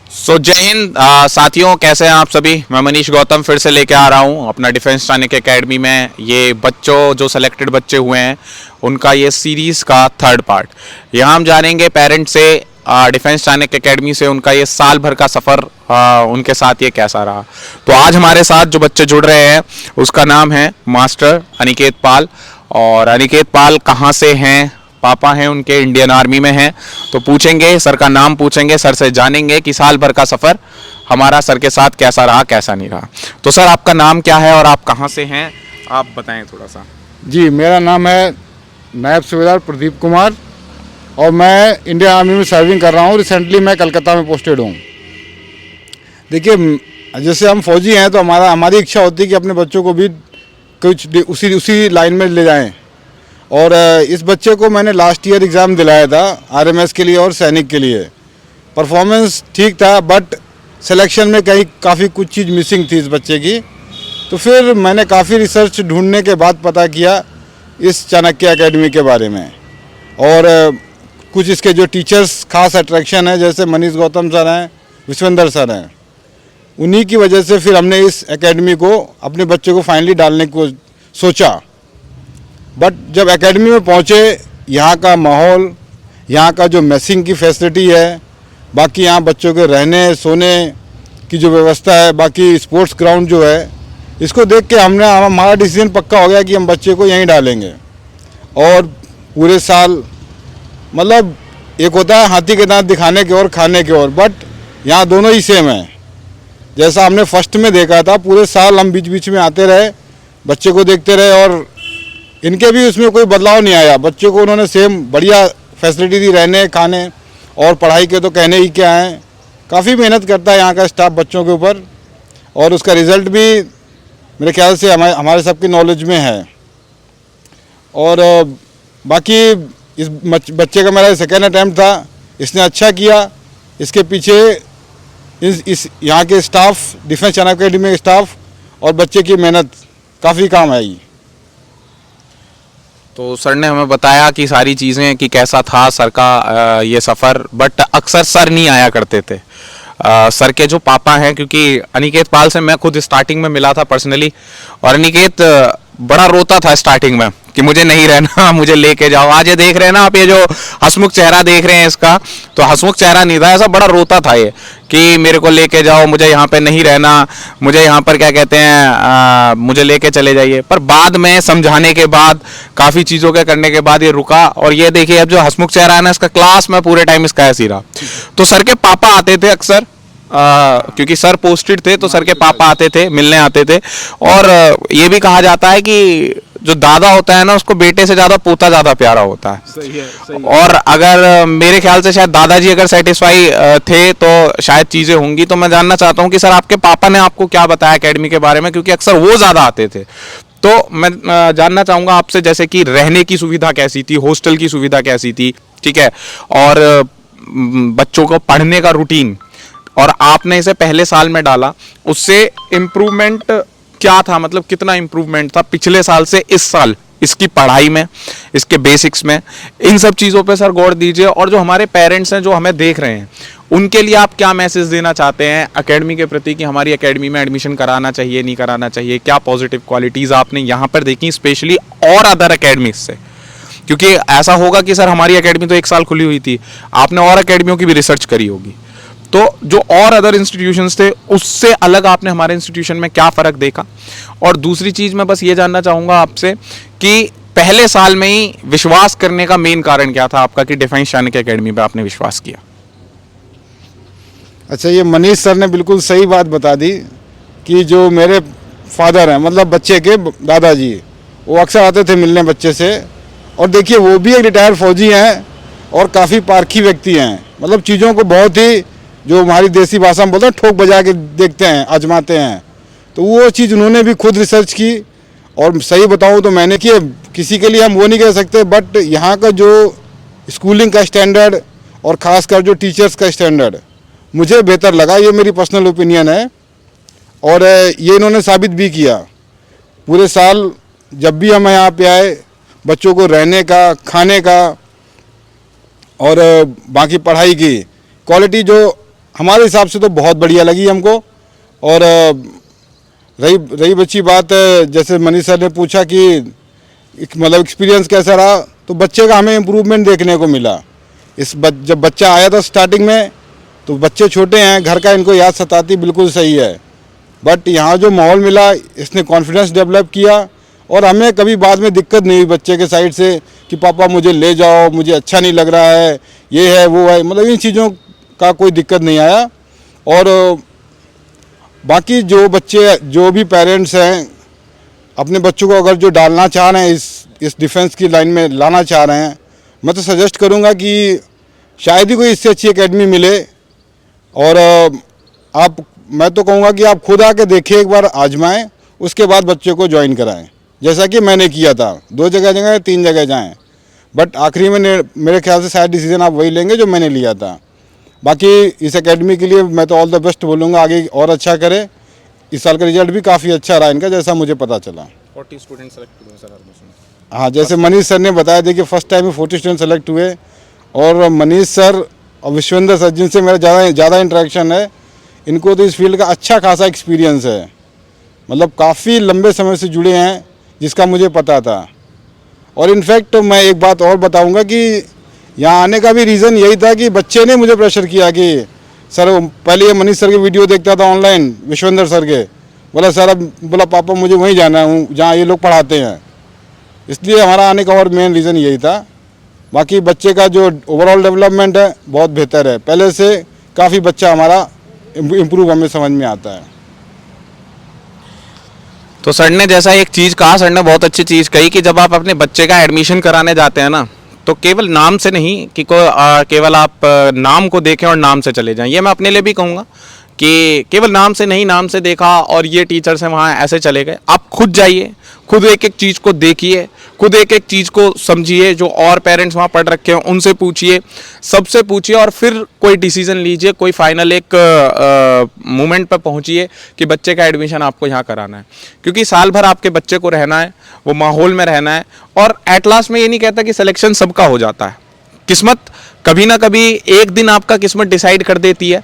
जय हिंद साथियों, कैसे हैं आप सभी। मैं मनीष गौतम फिर से लेके आ रहा हूं अपना डिफेंस सैनिक एकेडमी में ये बच्चों जो सेलेक्टेड बच्चे हुए हैं उनका ये सीरीज़ का थर्ड पार्ट। यहाँ हम जानेंगे पेरेंट्स से डिफेंस सैनिक एकेडमी से उनका ये साल भर का सफ़र उनके साथ ये कैसा रहा। तो आज हमारे साथ जो बच्चे जुड़ रहे हैं उसका नाम है मास्टर अनिकेत पाल। और अनिकेत पाल कहाँ से हैं, पापा हैं उनके इंडियन आर्मी में हैं। तो पूछेंगे, सर का नाम पूछेंगे, सर से जानेंगे कि साल भर का सफ़र हमारा सर के साथ कैसा रहा कैसा नहीं रहा। तो सर आपका नाम क्या है और आप कहाँ से हैं, आप बताएं थोड़ा सा। जी, मेरा नाम है नायब सूबेदार प्रदीप कुमार और मैं इंडियन आर्मी में सर्विंग कर रहा हूँ। रिसेंटली मैं कलकत्ता में पोस्टेड हूँ। देखिए, जैसे हम फौजी हैं तो हमारी इच्छा होती है कि अपने बच्चों को भी कुछ उसी लाइन में ले जाएं। और इस बच्चे को मैंने लास्ट ईयर एग्ज़ाम दिलाया था आरएमएस के लिए और सैनिक के लिए। परफॉर्मेंस ठीक था बट सिलेक्शन में काफ़ी कुछ चीज़ मिसिंग थी इस बच्चे की। तो फिर मैंने काफ़ी रिसर्च ढूंढने के बाद पता किया इस चाणक्य एकेडमी के बारे में। और कुछ इसके जो टीचर्स खास अट्रैक्शन है, जैसे मनीष गौतम सर हैं, विश्वेंद्र सर हैं, उन्हीं की वजह से फिर हमने इस एकेडमी को अपने बच्चे को फाइनली डालने को सोचा। बट जब एकेडमी में पहुँचे, यहाँ का माहौल, यहाँ का जो मेसिंग की फैसिलिटी है, बाकी यहाँ बच्चों के रहने सोने की जो व्यवस्था है, बाकी स्पोर्ट्स ग्राउंड जो है, इसको देख के हमारा डिसीजन पक्का हो गया कि हम बच्चे को यहीं डालेंगे। और पूरे साल मतलब एक होता है हाथी के दांत दिखाने के और खाने के और, बट यहाँ दोनों ही सेम है। जैसा हमने फर्स्ट में देखा था, पूरे साल हम बीच बीच में आते रहे, बच्चे को देखते रहे और इनके भी उसमें कोई बदलाव नहीं आया। बच्चों को उन्होंने सेम बढ़िया फैसिलिटी दी, रहने खाने और पढ़ाई के तो कहने ही क्या हैं। काफ़ी मेहनत करता है यहाँ का स्टाफ बच्चों के ऊपर और उसका रिज़ल्ट भी मेरे ख्याल से हमारे सबकी नॉलेज में है। और बाकी इस बच्चे का मेरा सेकेंड अटैम्प्ट था, इसने अच्छा किया। इसके पीछे इस यहाँ के स्टाफ, डिफेंस चाणक्य एकेडमी के स्टाफ और बच्चे की मेहनत काफ़ी काम आई। तो सर ने हमें बताया कि सारी चीज़ें कि कैसा था सर का ये सफ़र, बट अक्सर सर नहीं आया करते थे। सर के जो पापा हैं, क्योंकि अनिकेत पाल से मैं खुद स्टार्टिंग में मिला था पर्सनली, और अनिकेत बड़ा रोता था स्टार्टिंग में कि मुझे नहीं रहना, मुझे लेके जाओ। आज ये देख रहे हैं ना आप, ये जो हंसमुख चेहरा देख रहे हैं इसका, तो हंसमुख चेहरा नहीं था, ऐसा बड़ा रोता था ये कि मेरे को लेके जाओ, मुझे यहाँ पे नहीं रहना, मुझे यहाँ पर क्या कहते हैं मुझे लेके चले जाइए। पर बाद में समझाने के बाद, काफ़ी चीज़ों के करने के बाद ये रुका। और ये देखिए अब जो हंसमुख चेहरा है ना इसका, क्लास में पूरे टाइम इसका ऐसे ही रहा। तो सर के पापा आते थे अक्सर, क्योंकि सर पोस्टेड थे तो सर के पापा आते थे, मिलने आते थे। और ये भी कहा जाता है कि जो दादा होता है ना उसको बेटे से ज़्यादा पोता ज़्यादा प्यारा होता है। सही है। और अगर मेरे ख्याल से शायद दादाजी अगर सेटिस्फाई थे तो शायद चीज़ें होंगी। तो मैं जानना चाहता हूँ कि सर आपके पापा ने आपको क्या बताया एकेडमी के बारे में, क्योंकि अक्सर वो ज़्यादा आते थे। तो मैं जानना चाहूँगा आपसे, जैसे कि रहने की सुविधा कैसी थी, हॉस्टल की सुविधा कैसी थी, ठीक है, और बच्चों को पढ़ने का रूटीन, और आपने इसे पहले साल में डाला, उससे इम्प्रूवमेंट क्या था, मतलब कितना इम्प्रूवमेंट था पिछले साल से इस साल इसकी पढ़ाई में, इसके बेसिक्स में। इन सब चीज़ों पे सर गौर दीजिए। और जो हमारे पेरेंट्स हैं जो हमें देख रहे हैं, उनके लिए आप क्या मैसेज देना चाहते हैं एकेडमी के प्रति कि हमारी एकेडमी में एडमिशन कराना चाहिए नहीं कराना चाहिए, क्या पॉजिटिव क्वालिटीज़ आपने यहाँ पर देखी स्पेशली और अदर अकेडमीज से? क्योंकि ऐसा होगा कि सर हमारी एकेडमी तो 1 साल खुली हुई थी, आपने और अकेडमियों की भी रिसर्च करी होगी, तो जो और अदर इंस्टीट्यूशंस थे उससे अलग आपने हमारे इंस्टीट्यूशन में क्या फ़र्क देखा? और दूसरी चीज़ मैं बस ये जानना चाहूँगा आपसे कि पहले साल में ही विश्वास करने का मेन कारण क्या था आपका कि डिफेंस चाणक्य एकेडमी पे आपने विश्वास किया? अच्छा, ये मनीष सर ने बिल्कुल सही बात बता दी कि जो मेरे फादर हैं, मतलब बच्चे के दादाजी, वो अक्सर आते थे मिलने बच्चे से। और देखिए, वो भी एक रिटायर्ड फौजी हैं और काफ़ी पारखी व्यक्ति हैं। मतलब चीज़ों को बहुत ही, जो हमारी देसी भाषा में बोलते हैं, ठोक बजा के देखते हैं, आजमाते हैं। तो वो चीज़ उन्होंने भी खुद रिसर्च की। और सही बताऊं तो मैंने कि किसी के लिए हम वो नहीं कह सकते, बट यहाँ का जो स्कूलिंग का स्टैंडर्ड और ख़ासकर जो टीचर्स का स्टैंडर्ड मुझे बेहतर लगा। ये मेरी पर्सनल ओपिनियन है और ये इन्होंने साबित भी किया। पूरे साल जब भी हम यहाँ पे आए, बच्चों को रहने का, खाने का और बाकी पढ़ाई की क्वालिटी जो हमारे हिसाब से तो बहुत बढ़िया लगी हमको। और रही बच्ची बात, जैसे मनीष सर ने पूछा कि मतलब एक्सपीरियंस कैसा रहा, तो बच्चे का हमें इम्प्रूवमेंट देखने को मिला। जब बच्चा आया था स्टार्टिंग में, तो बच्चे छोटे हैं, घर का इनको याद सताती बिल्कुल सही है, बट यहाँ जो माहौल मिला, इसने कॉन्फिडेंस डेवलप किया और हमें कभी बाद में दिक्कत नहीं हुई बच्चे के साइड से कि पापा मुझे ले जाओ, मुझे अच्छा नहीं लग रहा है, ये है वो है, मतलब इन चीज़ों का कोई दिक्कत नहीं आया। और बाकी जो भी पेरेंट्स हैं, अपने बच्चों को अगर जो डालना चाह रहे हैं, इस डिफेंस की लाइन में लाना चाह रहे हैं, मैं तो सजेस्ट करूंगा कि शायद ही कोई इससे अच्छी एकेडमी मिले। और मैं तो कहूँगा कि आप खुद आके देखिए, एक बार आजमाएं, उसके बाद बच्चे को ज्वाइन कराएं, जैसा कि मैंने किया था। 2 जगह 3 जगह जाएं, बट आखिरी में मेरे ख्याल से शायद डिसीजन आप वही लेंगे जो मैंने लिया था। बाकी इस एकेडमी के लिए मैं तो ऑल द बेस्ट बोलूँगा, आगे और अच्छा करे। इस साल का रिजल्ट भी काफ़ी अच्छा रहा इनका, जैसा मुझे पता चला। 40 स्टूडेंट सेलेक्ट हुए सर एडमिशन। हाँ, जैसे मनीष सर ने बताया, देखिए फर्स्ट टाइम में 40 स्टूडेंट सेलेक्ट हुए। और मनीष सर और विश्वेंद्र सर, जिनसे मेरा ज़्यादा इंटरेक्शन है, इनको तो इस फील्ड का अच्छा खासा एक्सपीरियंस है, मतलब काफ़ी लंबे समय से जुड़े हैं, जिसका मुझे पता था। और इनफैक्ट मैं एक बात और बताऊंगा कि यहाँ आने का भी रीज़न यही था कि बच्चे ने मुझे प्रेशर किया कि सर, पहले ये मनीष सर के वीडियो देखता था ऑनलाइन, विश्वेंद्र सर के, बोला सर, अब बोला पापा मुझे वहीं जाना है जहाँ ये लोग पढ़ाते हैं। इसलिए हमारा आने का और मेन रीज़न यही था। बाकी बच्चे का जो ओवरऑल डेवलपमेंट है बहुत बेहतर है, पहले से काफ़ी बच्चा हमारा इम्प्रूव हमें समझ में आता है। तो सर ने जैसा एक चीज़ कहा, सर ने बहुत अच्छी चीज़ कही कि जब आप अपने बच्चे का एडमिशन कराने जाते हैं ना, तो केवल नाम से नहीं कि केवल आप नाम को देखें और नाम से चले जाएं। ये मैं अपने लिए भी कहूँगा कि केवल नाम से नहीं, नाम से देखा और ये टीचर्स हैं वहाँ ऐसे चले गए। आप खुद जाइए, खुद एक एक चीज़ को देखिए, खुद एक एक चीज़ को समझिए, जो और पेरेंट्स वहाँ पढ़ रखे हैं उनसे पूछिए, सबसे पूछिए, और फिर कोई डिसीजन लीजिए, कोई फाइनल एक मोमेंट पर पहुँचिए कि बच्चे का एडमिशन आपको यहाँ कराना है। क्योंकि साल भर आपके बच्चे को रहना है, वो माहौल में रहना है। और एट लास्ट में ये नहीं कहता कि सिलेक्शन सबका हो जाता है, किस्मत कभी ना कभी एक दिन आपका किस्मत डिसाइड कर देती है।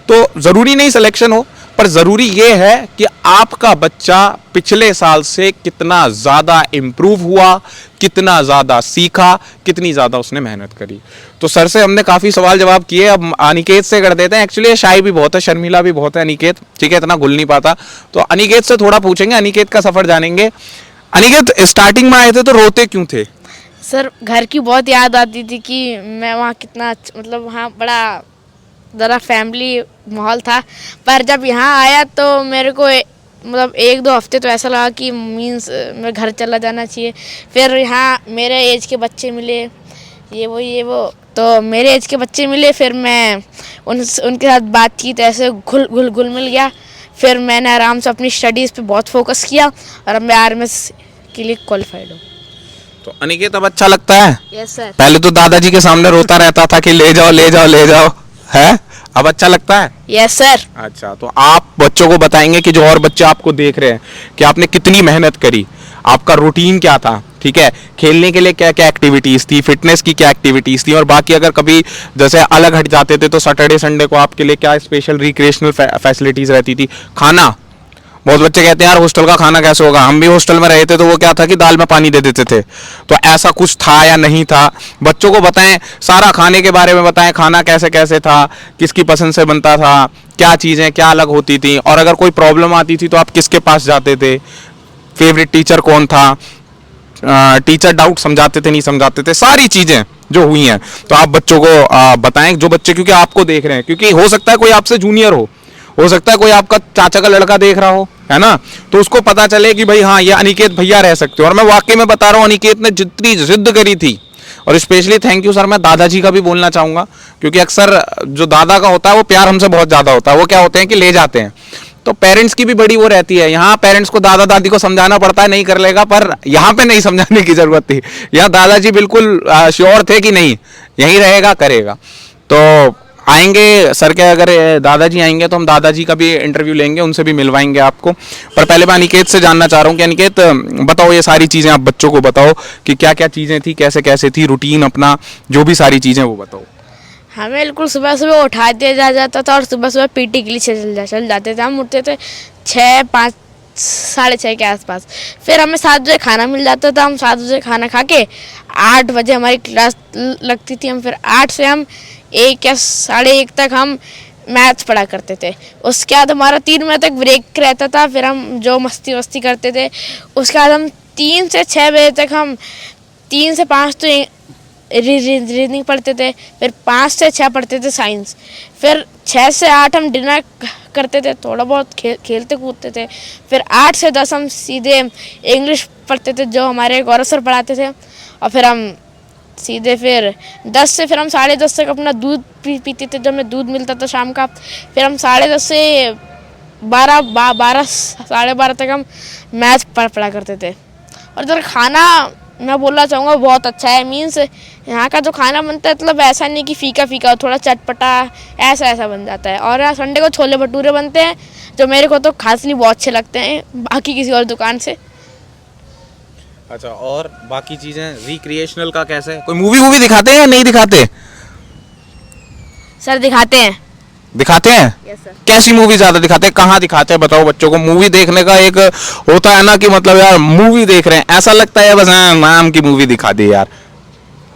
तो ज़रूरी नहीं सिलेक्शन हो, पर ज़रूरी ये है कि आपका बच्चा पिछले साल से कितना ज़्यादा इम्प्रूव हुआ, कितना ज़्यादा सीखा, कितनी ज़्यादा उसने मेहनत करी। तो सर से हमने काफ़ी सवाल जवाब किए, अब अनिकेत से कर देते हैं। एक्चुअली शाय भी बहुत है, शर्मिला भी बहुत है अनिकेत, ठीक है, इतना घुल नहीं पाता। तो अनिकेत से थोड़ा पूछेंगे, अनिकेत का सफ़र जानेंगे। अनिकेत, स्टार्टिंग में आए थे तो रोते क्यों थे? सर, घर की बहुत याद आती थी कि मैं वहाँ कितना मतलब वहाँ बड़ा ज़रा फैमिली माहौल था। पर जब यहाँ आया तो मेरे को मतलब 1-2 हफ्ते तो ऐसा लगा कि मीन्स मेरे घर चला जाना चाहिए। फिर यहाँ मेरे एज के बच्चे मिले, ये वो तो मेरे एज के बच्चे मिले, फिर मैं उनके साथ बात की तो ऐसे घुल मिल गया। फिर मैंने आराम से अपनी स्टडीज़ पे बहुत फोकस किया और अब मैं RMS के लिए क्वालिफाइड हूँ। तो अनिकेत, अब अच्छा लगता है? Yes sir. पहले तो दादाजी के सामने रोता रहता था कि ले जाओ ले जाओ ले जाओ, है? अब अच्छा लगता है? Yes sir. अच्छा, तो आप बच्चों को बताएंगे कि जो और बच्चे आपको देख रहे हैं कि आपने कितनी मेहनत करी, आपका रूटीन क्या था, ठीक है, खेलने के लिए क्या क्या एक्टिविटीज़ थी, फिटनेस की क्या एक्टिविटीज़ थी, और बाकी अगर कभी जैसे अलग हट जाते थे तो सैटरडे संडे को आपके लिए क्या स्पेशल रिक्रिएशनल फैसिलिटीज़ रहती थी। खाना, बहुत बच्चे कहते हैं यार हॉस्टल का खाना कैसे होगा, हम भी हॉस्टल में रहे थे तो वो क्या था कि दाल में पानी दे देते थे। तो ऐसा कुछ था या नहीं था? बच्चों को बताएं, सारा खाने के बारे में बताएं, खाना कैसे कैसे था, किसकी पसंद से बनता था, क्या चीज़ें क्या अलग होती थी, और अगर कोई प्रॉब्लम आती थी तो आप किसके पास जाते थे, फेवरेट टीचर कौन था, टीचर डाउट समझाते थे नहीं समझाते थे, सारी चीज़ें जो हुई हैं तो आप बच्चों को बताएं, जो बच्चे क्योंकि आपको देख रहे हैं, क्योंकि हो सकता है कोई आपसे जूनियर हो सकता है कोई आपका चाचा का लड़का देख रहा हो, है ना, तो उसको पता चले कि भाई हाँ ये अनिकेत भैया रह सकते हो। और मैं वाकई में बता रहा हूँ, अनिकेत ने जितनी जिद करी थी, और स्पेशली थैंक यू सर, मैं दादाजी का भी बोलना चाहूँगा, क्योंकि अक्सर जो दादा का होता है वो प्यार हमसे बहुत ज़्यादा होता है। वो क्या होते हैं कि ले जाते हैं, तो पेरेंट्स की भी बड़ी वो रहती है। यहाँ पेरेंट्स को दादा दादी को समझाना पड़ता है, नहीं कर लेगा, पर यहाँ पे नहीं समझाने की जरूरत थी। यहाँ दादाजी बिल्कुल श्योर थे कि नहीं यहीं रहेगा, करेगा। तो आएंगे सर के, अगर दादाजी आएंगे तो हम दादाजी का भी इंटरव्यू लेंगे, उनसे भी मिलवाएंगे आपको। पर पहले मैं अनिकेत से जानना चाह रहा हूँ कि अनिकेत बताओ, ये सारी चीज़ें आप बच्चों को बताओ कि क्या क्या चीज़ें थी, कैसे कैसे थी रूटीन अपना, जो भी सारी चीज़ें वो बताओ। हमें बिल्कुल सुबह सुबह उठा दिया जाता था और सुबह सुबह पीटी के लिए चल जाते थे। हम उठते थे 6-5 6:30 के आसपास। फिर हमें 7 बजे खाना मिल जाता था। हम 7 बजे खाना खा के 8 बजे हमारी क्लास लगती थी। हम फिर 8 से हम 1 या 1:30 तक हम मैथ्स पढ़ा करते थे। उसके बाद हमारा 3 बजे तक ब्रेक रहता था। फिर हम जो मस्ती वस्ती करते थे। उसके बाद हम 3 से 6 बजे तक हम 3 से 5 तो रीजनिंग पढ़ते थे। फिर 5 से 6 पढ़ते थे साइंस। फिर 6 से 8 हम डिनर करते थे, थोड़ा बहुत खेलते कूदते थे। फिर 8 से 10 हम सीधे इंग्लिश पढ़ते थे जो हमारे गौरव सर पढ़ाते थे। और फिर हम सीधे फिर 10 से फिर हम 10:30 तक अपना दूध पीते थे, जब हमें दूध मिलता था शाम का। फिर हम 10:30 से 12 साढ़े 12 तक हम मैथ पढ़ा करते थे। और इधर खाना मैं बोलना चाहूँगा बहुत अच्छा है। मीन्स यहाँ का जो खाना बनता है मतलब ऐसा नहीं कि फीका फीका, थोड़ा चटपटा ऐसा बन जाता है। और यहाँ संडे को छोले भटूरे बनते हैं जो मेरे को तो खासली बहुत अच्छे लगते हैं बाकी किसी और दुकान से। अच्छा, और बाकी चीजें रिक्रिएशनल का कैसे, कोई मूवी दिखाते हैं या नहीं दिखाते? सर दिखाते हैं। दिखाते हैं? Yes sir. कैसी मूवी ज्यादा दिखाते हैं, कहाँ दिखाते हैं? बताओ बच्चों को। मूवी देखने का एक होता है ना कि मतलब यार मूवी देख रहे हैं, ऐसा लगता है बस नाम की मूवी दिखा दी यार।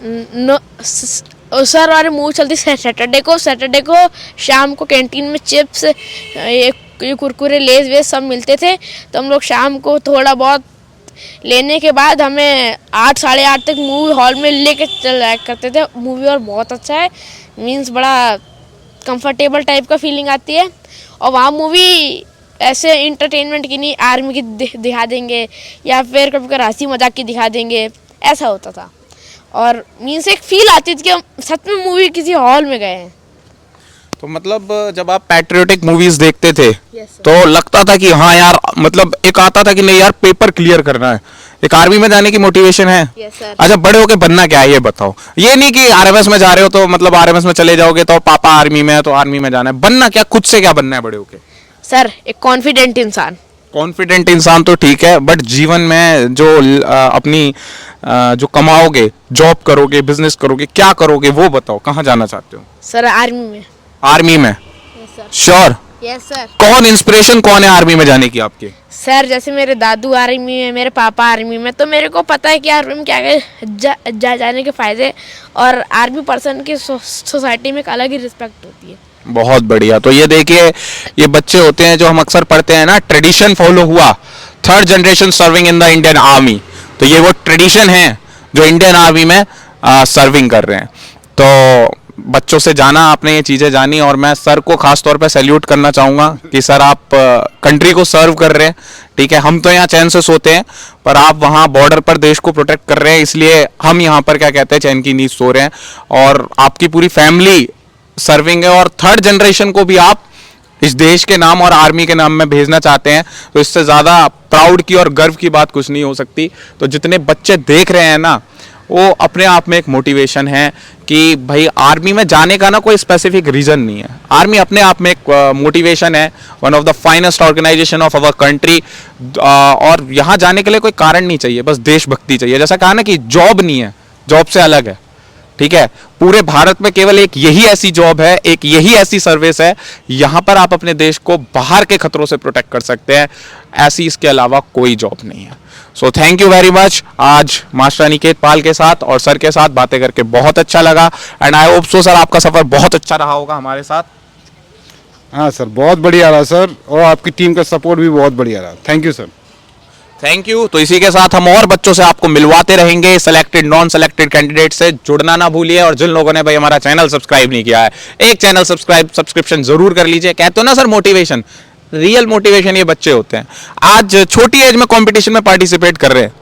नो सर, हमारी मूवी चलती सैटरडे को शाम को कैंटीन में चिप्स ये कुरकुरे लेज वेज सब मिलते थे। तो हम लोग शाम को थोड़ा बहुत लेने के बाद हमें 8 साढ़े 8 तक मूवी हॉल में लेके चल जाया करते थे। मूवी और बहुत अच्छा है। मीन्स बड़ा कंफर्टेबल टाइप का फीलिंग आती है। और वहाँ मूवी ऐसे इंटरटेनमेंट की नहीं, आर्मी की दिखा देंगे या फिर कभी कभी हंसी मजाक की दिखा देंगे, ऐसा होता था। और मीन्स एक फील आती थी कि हम सच में मूवी किसी हॉल में गए हैं। तो मतलब जब आप पैट्रियोटिक मूवीज देखते थे Yes, sir. तो लगता था कि हाँ यार, मतलब एक आता था कि नहीं यार पेपर क्लियर करना है, एक आर्मी में जाने की मोटिवेशन है। Yes, sir. अच्छा, बड़े होके बनना क्या है ये बताओ। ये नहीं कि आरएमएस में जा रहे हो तो मतलब आरएमएस में चले जाओगे तो पापा आर्मी में है तो आर्मी में जाना है। बनना क्या, खुद से क्या बनना है बड़े होके? सर एक कॉन्फिडेंट इंसान। कॉन्फिडेंट इंसान तो ठीक है, बट जीवन में जो अपनी जो कमाओगे, जॉब करोगे, बिजनेस करोगे, क्या करोगे वो बताओ। कहाँ जाना चाहते हो? सर आर्मी में। आर्मी में? Yes sir. Sure? Yes sir. कौन इंस्पिरेशन कौन है आर्मी में जाने की आपके? सर जैसे मेरे दादू आर्मी में, मेरे पापा आर्मी में, तो मेरे को पता है कि आर्मी में क्या जाने के फायदे। और आर्मी पर्सन की सोसाइटी में एक अलग ही रिस्पेक्ट होती है। बहुत बढ़िया। तो ये देखिए, ये बच्चे होते हैं जो हम अक्सर पढ़ते हैं ना, ट्रेडिशन फॉलो हुआ, 3rd generation serving in the Indian army. तो ये वो ट्रेडिशन है जो इंडियन आर्मी में सर्विंग कर रहे हैं। तो बच्चों से जाना, आपने ये चीज़ें जानी, और मैं सर को खास तौर पे सैल्यूट करना चाहूँगा कि सर आप कंट्री को सर्व कर रहे हैं। ठीक है, हम तो यहाँ चैन से सोते हैं, पर आप वहाँ बॉर्डर पर देश को प्रोटेक्ट कर रहे हैं, इसलिए हम यहाँ पर क्या कहते हैं, चैन की नींद सो रहे हैं। और आपकी पूरी फैमिली सर्विंग है, और 3rd जनरेशन को भी आप इस देश के नाम और आर्मी के नाम में भेजना चाहते हैं। तो इससे ज़्यादा प्राउड की और गर्व की बात कुछ नहीं हो सकती। तो जितने बच्चे देख रहे हैं ना, वो अपने आप में एक मोटिवेशन है कि भाई आर्मी में जाने का ना कोई स्पेसिफिक रीज़न नहीं है। आर्मी अपने आप में एक मोटिवेशन है, one of the finest organization of our country. और यहाँ जाने के लिए कोई कारण नहीं चाहिए, बस देशभक्ति चाहिए। जैसा कहा ना कि जॉब नहीं है, जॉब से अलग है। ठीक है, पूरे भारत में केवल एक यही ऐसी जॉब है, एक यही ऐसी सर्विस है, यहाँ पर आप अपने देश को बाहर के खतरों से प्रोटेक्ट कर सकते हैं। ऐसी इसके अलावा कोई जॉब नहीं है। So thank you very much. आज मास्टर अनिकेत पाल के साथ और सर के साथ बातें करके बहुत अच्छा लगा, and I hope so sir आपका सफर बहुत अच्छा रहा होगा हमारे साथ। हाँ सर, बहुत बढ़िया रहा सर, और आपकी टीम का सपोर्ट भी बहुत बढ़िया रहा। Thank you sir. Thank you. तो इसी के साथ हम और बच्चों से आपको मिलवाते रहेंगे, सेलेक्टेड नॉन सेलेक्टेड कैंडिडेट से। जुड़ना ना भूलिए, और जिन लोगों ने भाई हमारा चैनल सब्सक्राइब नहीं किया है, एक चैनल सब्सक्रिप्शन जरूर कर लीजिए। कहते हो ना सर, मोटिवेशन, रियल मोटिवेशन ये बच्चे होते हैं। आज छोटी एज में कंपटीशन में पार्टिसिपेट कर रहे हैं।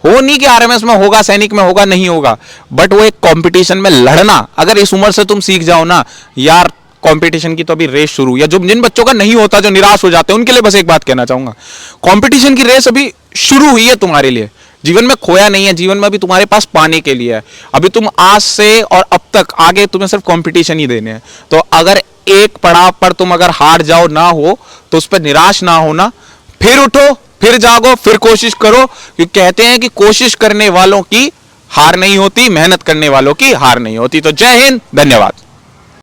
हो नहीं कि आरएमएस में होगा, सैनिक में होगा, नहीं होगा, बट वो एक कंपटीशन में लड़ना अगर इस उम्र से तुम सीख जाओ ना यार, कंपटीशन की तो अभी रेस शुरू। या जो जिन बच्चों का नहीं होता, जो निराश हो जाते हैं, उनके लिए बस एक बात कहना चाहूंगा, कंपटीशन की रेस अभी शुरू हुई है तुम्हारे लिए। जीवन में खोया नहीं है, जीवन में अभी तुम्हारे पास पाने के लिए है। अभी तुम आज से और अब तक आगे तुम्हें सिर्फ कंपटीशन ही देने हैं। तो अगर एक पड़ाव पर तुम अगर हार जाओ ना हो तो उस पर निराश ना होना, फिर उठो, फिर जागो, फिर कोशिश करो। क्योंकि कहते हैं कि कोशिश करने वालों की हार नहीं होती, मेहनत करने वालों की हार नहीं होती। तो जय हिंद, धन्यवाद।